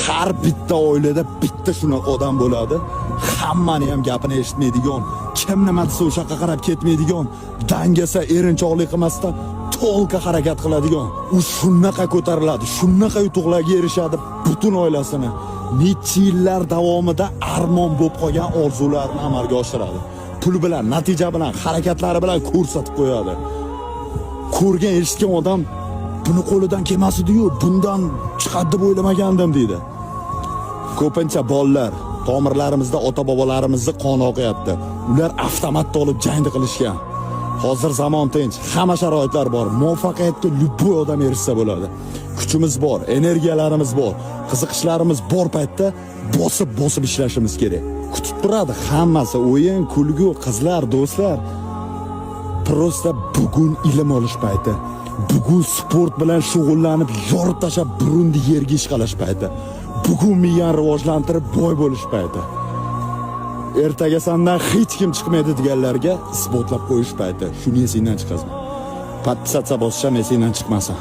har bitta oilada bitta shunaqa odam bo'ladi. Hammani ham gapini eshitmaydigan, kim nima desa o'shaqa qarab ketmaydigan, dangasa erinchoqlik qilmasdan to'lqa harakat qiladigan. U shunaqa ko'tariladi, shunaqa yutuqlarga erishadi butun oilasini. Necha yillar davomida armon bo'lib qolgan orzularini amalga oshiradi. Pul bilan, natija bilan, harakatlari bilan ko'rsatib qo'yadi. Ko'rgan, eshitgan odam buni qo'lidan kelmasdi-yu, bundan chiqadi deb o'ylamagandim deydi. Ko'pincha bolalar tomirlarimizda ota-bobolarimizni qoni oqyapti. Ular avtomatda olib jangni qilishgan. Hozir zamon tinch, hamma sharoitlar bor. Muvaffaqiyatga любой odam erishsa bo'ladi. Kuchimiz bor, energiyalarimiz bor, qiziqishlarimiz bor paytda bosib ishlashimiz kerak. Kutib turadi hammasi, o'yin, kulgu, qizlar, do'stlar. Prosta bugun ilm olish payti. Bugun sport bilan shug'ullanib, yorib tashab burunni yerga ishqalash payti. Bugun miyani rivojlantirib boy bo'lish payti. Ertaga sandan hech kim chiqmaydi deganlarga isbotlab qo'yish payti. Shuni esingdan chiqazma. Podpisatsiya bossam esingdan chiqmasa.